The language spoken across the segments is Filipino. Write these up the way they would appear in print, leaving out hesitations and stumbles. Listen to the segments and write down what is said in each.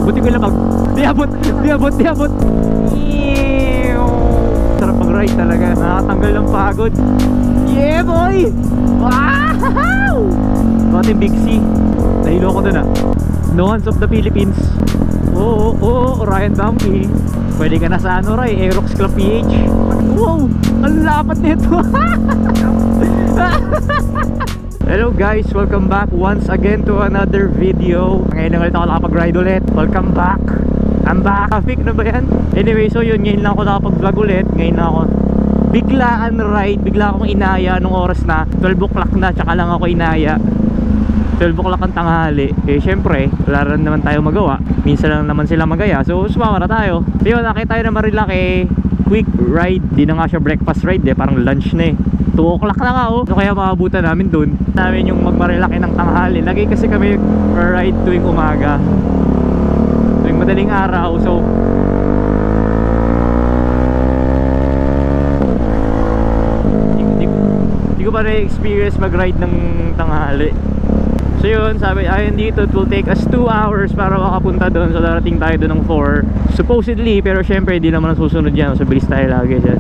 Buti ko lang di abot. Sarap mag-ride talaga, nakatanggal ng pagod. Yeah boy! Wow! Ating Big C, nahilo ko dun Noans of the Philippines. Oo, Ryan Dumpy. Pwede ka na sa Ray, Aerox Club PH. Wow, ang lapat nito. Hello guys, welcome back once again to another video. Ngayon lang ulit ako nakapag-ride ulit. Welcome back. I'm back. Traffic na ba yan? Anyway, so yun, ngayon lang ako nakapag-vlog ulit. Ngayon lang ako biglaan ride, bigla akong inaya nung oras na 12 o'clock na, tsaka lang ako inaya. 12 o'clock ang tanghali. Eh syempre, wala rin naman tayo magawa. Minsan lang naman sila magaya, so sumama na tayo. So yun, nakita tayo na Marilaki quick ride. Di na nga siya breakfast ride parang lunch na 2 o'clock na nga So kaya makabutan namin dun. Namin yung magmarilaki ng tanghali. Lagi kasi kami ride tuwing umaga, tuwing madaling araw. So hindi ko pa na-experience mag-ride ng tanghali. So yun, sabi ayon dito, it will take us 2 hours para makapunta doon. So darating tayo doon ng 4 supposedly, pero syempre hindi naman susunod yan. So bilis tayo lagi dyan.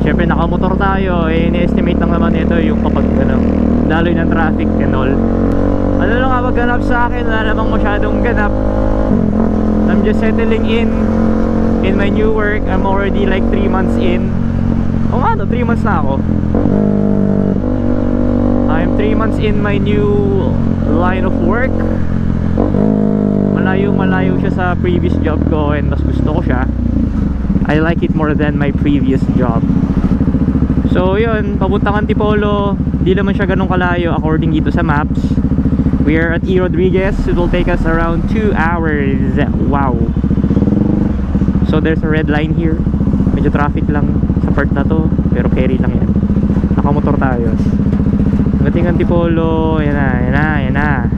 Syempre nakamotor tayo, ini-estimate lang naman ito yung kapag daloy ng traffic and all. Ano lang kapag ganap sa akin, wala namang masyadong ganap. I'm just settling in my new work. I'm already like 3 months in. O nga 3 months na ako. I'm 3 months in my new line of work. Malayo siya sa previous job ko, and mas gusto ko siya. I like it more than my previous job. So yun, papuntang Antipolo. Di naman siya ganun kalayo according dito sa maps. We are at E. Rodriguez. It will take us around 2 hours. Wow. So there's a red line here. Medyo traffic lang sa part na to, pero carry lang yan. Nakamotor tayo. Dating Antipolo. Yan na.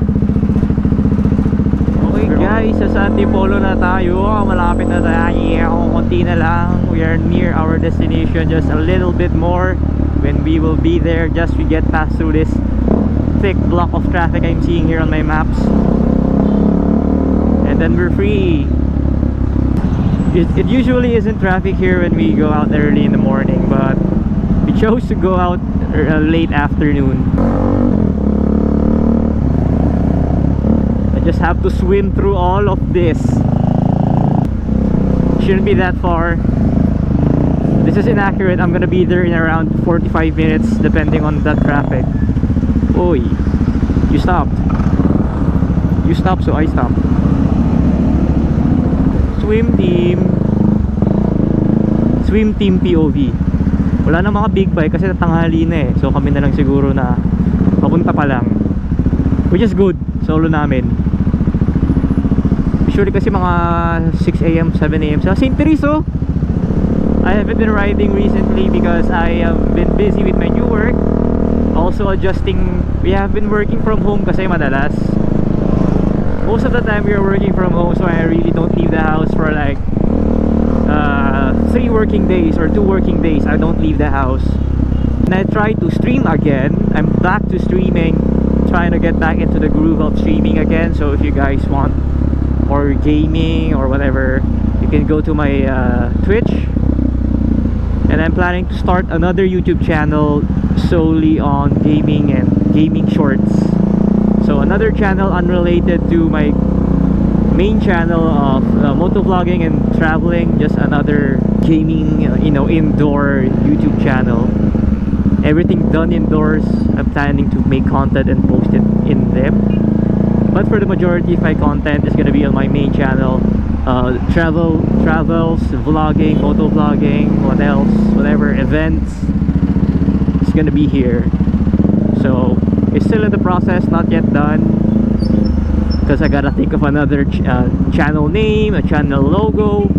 Okay guys, sa Antipolo na tayo. Malapit na tayo. Konti na lang. We are near our destination. Just a little bit more when we will be there. Just to get past through this thick block of traffic I'm seeing here on my maps, and then we're free. It usually isn't traffic here when we go out early in the morning, but we chose to go out late afternoon. I just have to swim through all of this. Shouldn't be that far. This is inaccurate. I'm gonna be there in around 45 minutes depending on that traffic. Oy, you stopped. You stopped, so I stopped. Swim team POV. Wala na mga big bike kasi tanghali na so kami na lang siguro na papunta pa lang, which is good. Solo namin. Usually kasi mga 6 AM, 7 AM sa St. Teresa. I haven't been riding recently because I have been busy with my new work. Also adjusting. We have been working from home kasi madalas. Most of the time we are working from home, so I really don't leave the house for like 3 working days or 2 working days. I don't leave the house. And I try to stream again. I'm back to streaming, trying to get back into the groove of streaming again. So if you guys want more gaming or whatever, you can go to my Twitch. And I'm planning to start another YouTube channel solely on gaming and gaming shorts. So another channel unrelated to my main channel of motovlogging and traveling. Just another gaming, indoor YouTube channel. Everything done indoors. I'm planning to make content and post it in them. But for the majority of my content is gonna be on my main channel. Travels, vlogging, motovlogging, what else, whatever, events. It's gonna be here. So it's still in the process, not yet done, because I gotta think of another channel name, a channel logo,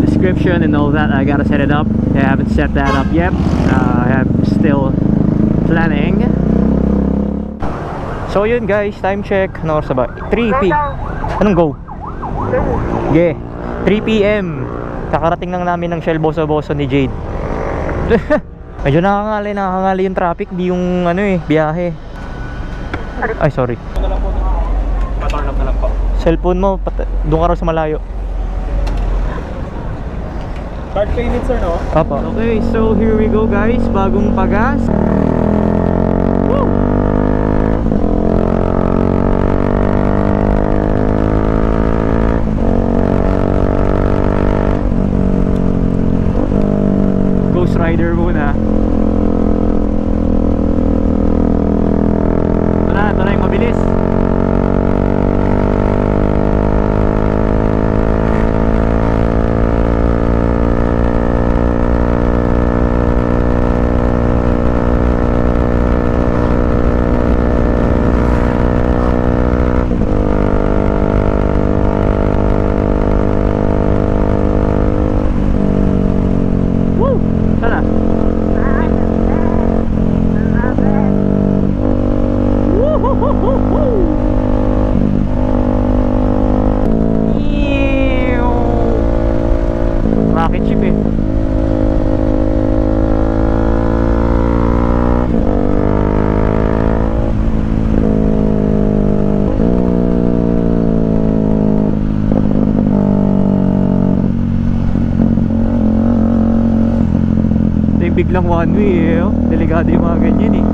description and all that. I gotta set it up. I haven't set that up yet. I'm still planning. So yun guys, time check. Ano oras ba? 3 p.m. Anong go? Yeah, 3 p.m. Kakarating lang namin ng Shell Boso ni Jade. Medyo nakakangali yung traffic, di yung biyahe. Ay, sorry. Ano lang po? Pa-turn up na lang po. Cellphone mo, doon ka raw sa malayo. Card payment sir, no? Papa. Okay, so here we go guys. Bagong pagas. Woo! Ghost Rider muna. Ito na yung mabilis. Rocket ship eh. Ito yung biglang one way eh. Oh. Delikado yung mga ganyan eh.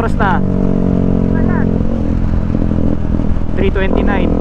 Oras na? 3:29.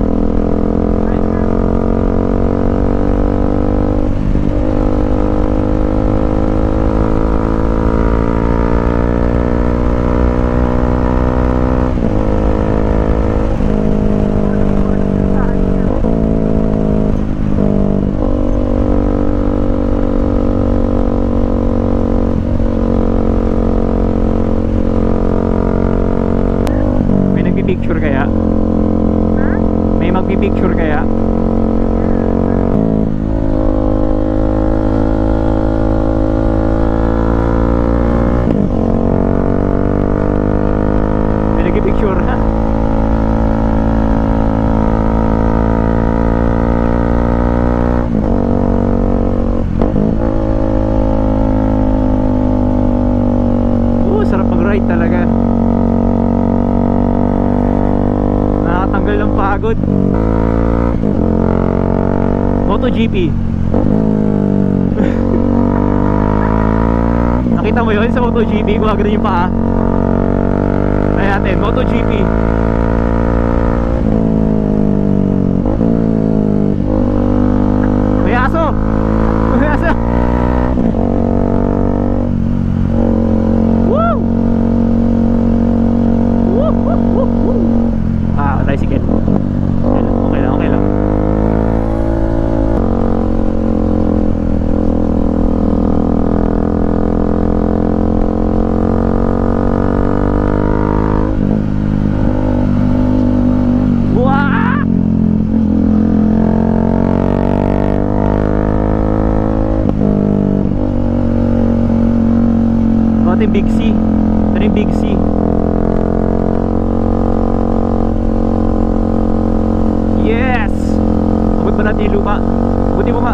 Picture kaya? May magpi-picture kaya? May nagpi-picture ha? Sarap mag-ride talaga. Tanggal ng pagod. MotoGP. Nakita mo yun sa MotoGP? Kung agad yung paa. Ay natin, MotoGP. May aso! May aso! Woo! Woo! Woo! Woo! Woo! Tricycle. Okay lang, okay lang. Wah! Ito yung Big C. Ito yung Big C. Yes! Abot ba natin yung lupa? Abutin mo nga.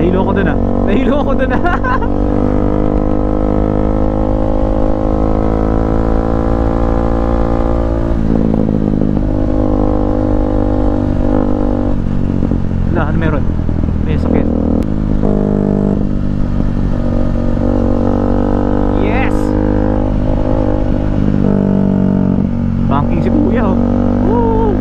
Nahilo ako dun ah. Nahilo ako dun ah. Ano meron? May sakit. Yes! Banking si kuya oh. Woo!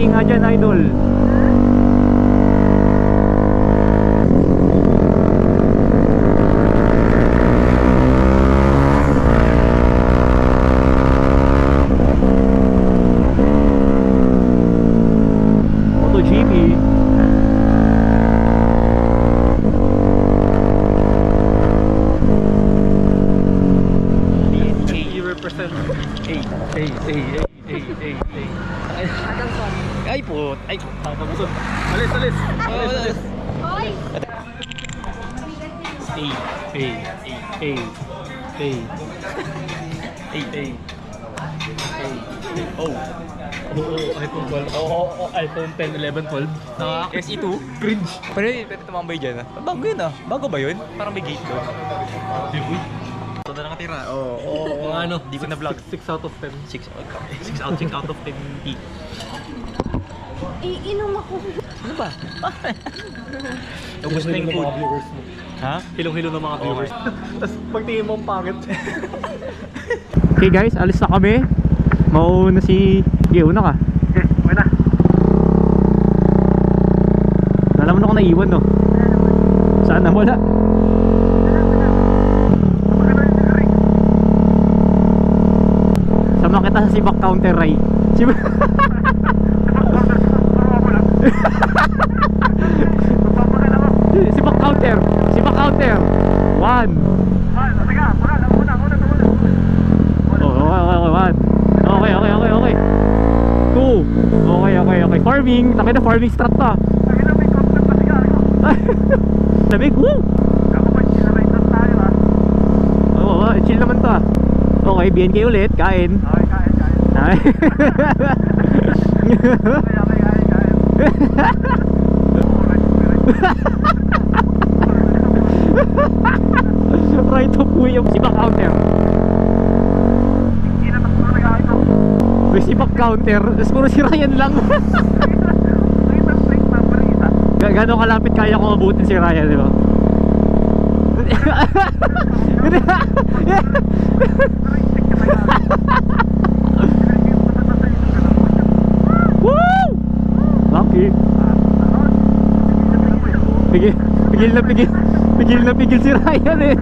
parking nga dyan, idol. MotoGP. You represent Ay po, Tapusun. Alis, alis. Alis. iPhone 12. iPhone 10, 11, 12. SE2. Cringe. Pwede tumambay dyan ah. Bago yun ah. Bago ba yun? Parang may gate doon. Ito na nakatira. Oo. Ano? Di ko na vlog. 6 out of 10. 6 out of 10 T. Iinom ako. Ano ba? Ubus na yung food. Viewers mo. Ha? Hilong-hilo ng mga viewers. Tapos pagtingin mo ang pangit. Okay guys, alis na kami. Mauna si... Okay, una ka. Okay, okay na. Alam mo na ako naiwan no? Saan na? Wala. Sama kita sa Sibak Counter, Ray. Sibak Counter. Sibak Counter. 1. Okay. 2. Okay. Farming. Taki na farming strat to. Lamig, woo! Oo, chill naman to ah. Okay, BNK ulit, kain. Ay. Right to po yung Sibak Counter. May Sibak Counter, tapos puro si Ryan lang. Gano'ng kalapit kaya ko mabutin si Ryan, di ba? Woo! Lucky. Pigil na pigil si Ryan eh.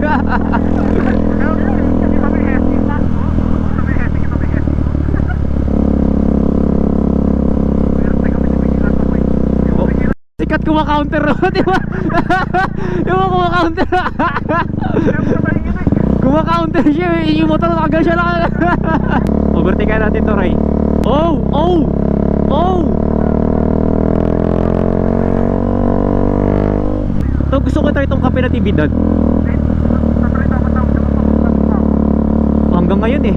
Sikat kumaka-counter no, di ba? Di ba kumaka-counter? Kumaka-counter siya eh, yung motor nakagal siya lang. Overtake natin to, Ray. Oh! Ito, gusto ko tayo itong kape na tibidad. Hanggang ngayon eh.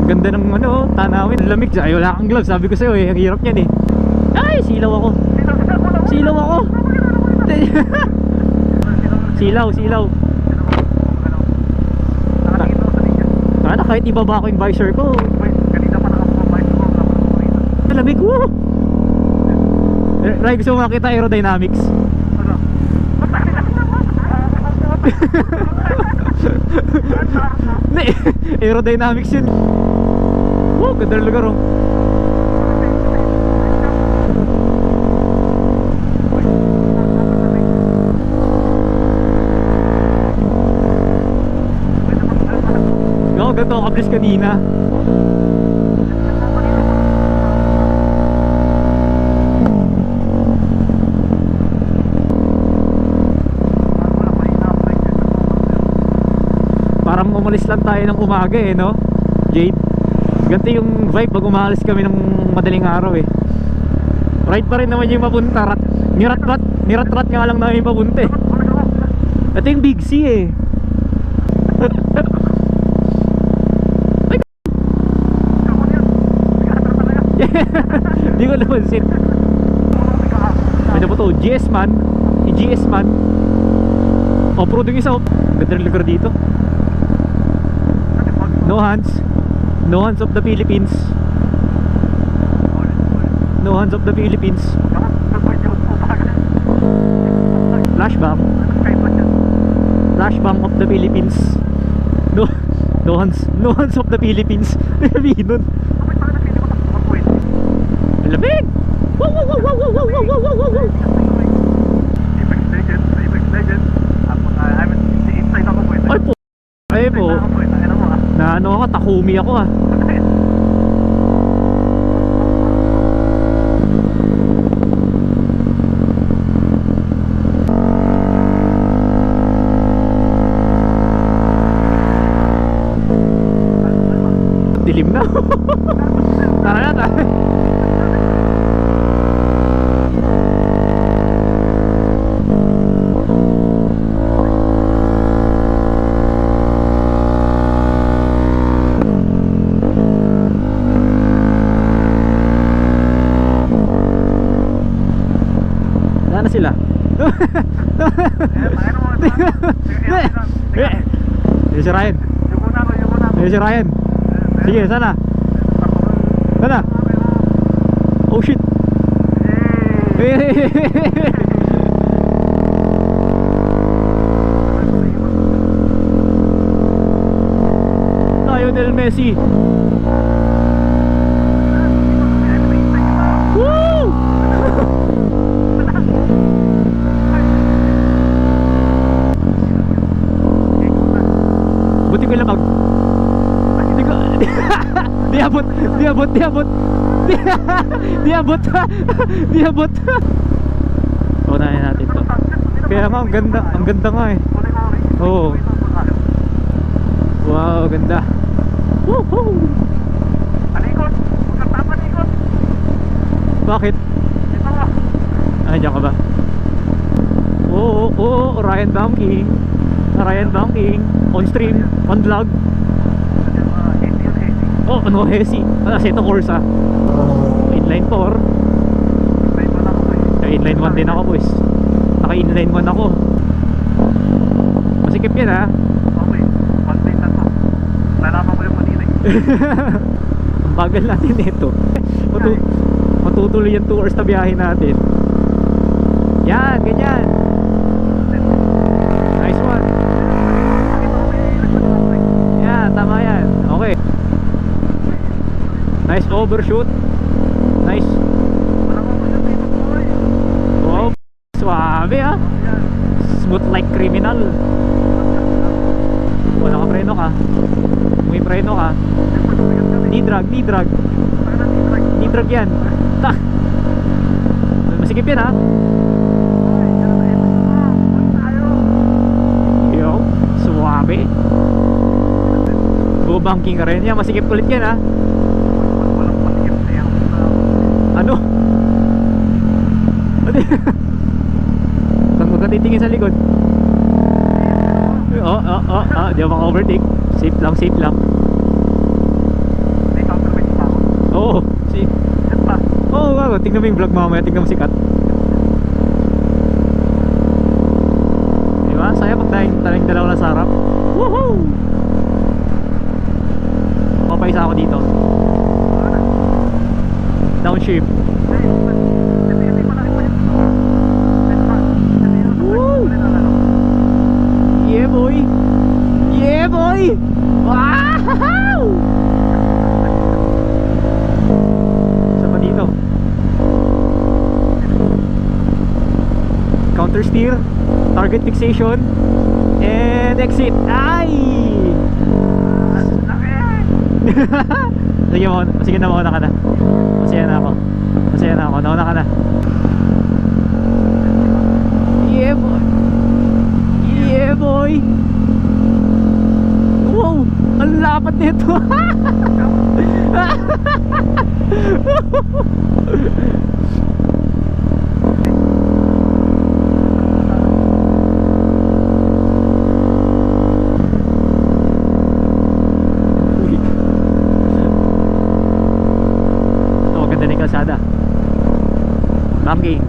Ganda ng ano, tanawin, lamig. Ay, wala kang gloves, sabi ko sa'yo eh, ang hirap niyan eh. Ay, silaw ako. Silaw. Sana kahit ibaba ko yung visor ko. Lamig, woo! Ray, gusto mo makita aerodynamics? Aerodynamics yun. Wow, ganda ng lugar oh. Ganito ako kablis kanina. Parang umalis lang tayo ng umaga eh, no? Jade, ganito yung vibe pag umalis kami ng madaling araw eh. Ride pa rin naman yung mapunta. Nirat-rat nga lang namin papunta eh. Ito yung Big C eh. Hindi ko napansin. May na po to, GS man. GS man. Off-road yung isa. Ganda ng lugar dito. No hands of the Philippines. No hands of the Philippines. Flashbang of the Philippines. No hands of the Philippines. Sabihin nun. lamig! Wow, wow, wow, wow, wow, wow, wow, wow, wow, wow. Apex Legends, Apex Legends. Inside ako po ito. Ay po! Ay po! Ako po ito. Ano mo ah? Na ano ako, Takumi ako ah. Dilim na. Tara na tayo. Saan na sila? Si Ryan. Si Ryan. Sige, sana. Sana. Oh shit. Lionel Messi. Woo! Buti ko lang Di ko Di abot. Unahin natin to. Kaya nga ang ganda nga eh. Oo. Wow, ganda. Woohoo! Alikot! Magkatapan ikot! Bakit? Ito mo! Ay, diyan ka ba? Oo, Ryan Banking. On stream, on vlog. Oh, ano, Hesi. Assetto Corsa. Inline 4. Sa inline 1 din ako, boys. Naka inline 1 ako. Masikip yan ha. Okay, one day na to. Lalaman mo yung Manila eh. Ang bagal natin ito. Matutuloy yung 2 hours na biyahe natin. Yan, ganyan. Nice one. Yan, tama yan. Okay. Nice overshoot. Nice. Wow, suabe ha. Smooth like criminal. Wala ka preno ka. May preno ka. Knee drag yan. Ta. Masikip yan ha. Yo, suabe. Go banking ka rin yan. Masikip ulit yan ha. Ano? Saan mo ka titingin sa likod? Di ako maka-overtake. Safe lang. Oo, safe. Oo, tingnan mo yung vlog mamaya. Tingnan mo si Kat. Diba? Saya pag tayong dalawa na sa harap. Woohoo! Papaisa ako dito. Downshift. Woo! Yeah boy! Wow! Saan pa dito? Counter steer, target fixation, and exit. Ay! Sige na, mauna ka na. Masaya na ako. Nauna ka na. Yeah boy. Wow, ang lapad nito. Ganda ng kalsada. Ramking.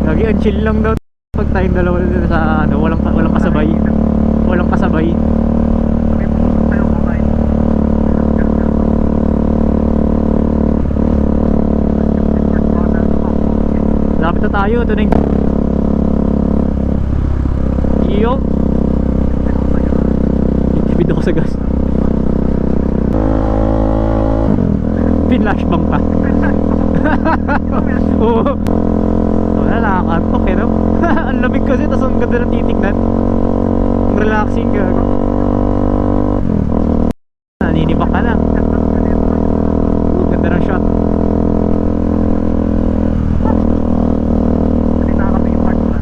Lagi ang chill lang daw pag tayong dalawa sa ano, walang kasabay. Lapit na tayo, ito na yung iyo. Itipid ako sa gas. Pinlashbang pa. Oo. Wala, nakakantok eh, no? Ang lamig kasi, tapos ang ganda ng titignan. Ang relaxing ka. Naninibak ka na. Ganda ng shot. Hindi nakakatingin park wala.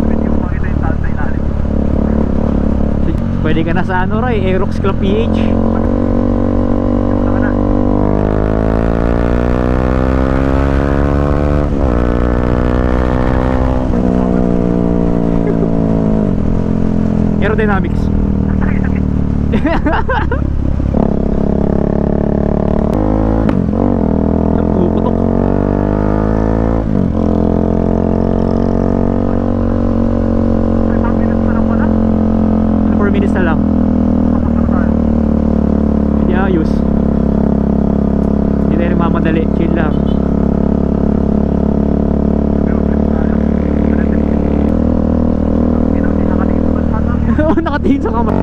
Hindi mo makita yung tao sa ilalim. Pwede ka na sa ano, Roy, Aerox Club PH. Wala ka na. Aerodynamics. Puputok. Ay, 5 minutes na lang pala. 4 minutes na lang. Tapos na tayo. Hindi ayos. Hindi tayo nagmamadali. Chill lang. Oo, nakatingin sa kamay.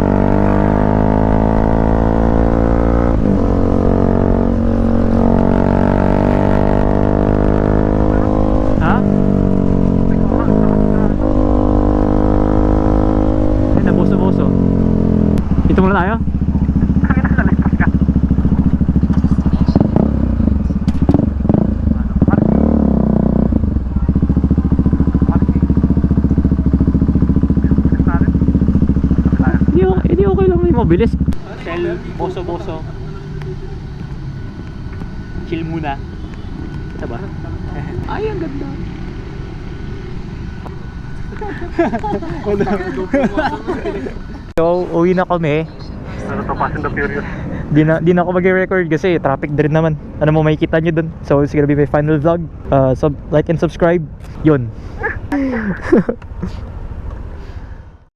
Ha? Ay, naboso-boso. Dito muna tayo? Hindi okay lang yung mabilis. Shell, boso-boso. Chill muna. Ito ba? Ay, ang ganda. So, uwi na kami. Ano to, Fast and the Furious. Di na ako mag-record kasi traffic din naman. Ano mo makikita nyo dun. So, it's gonna be my final vlog. Like and subscribe. Yun.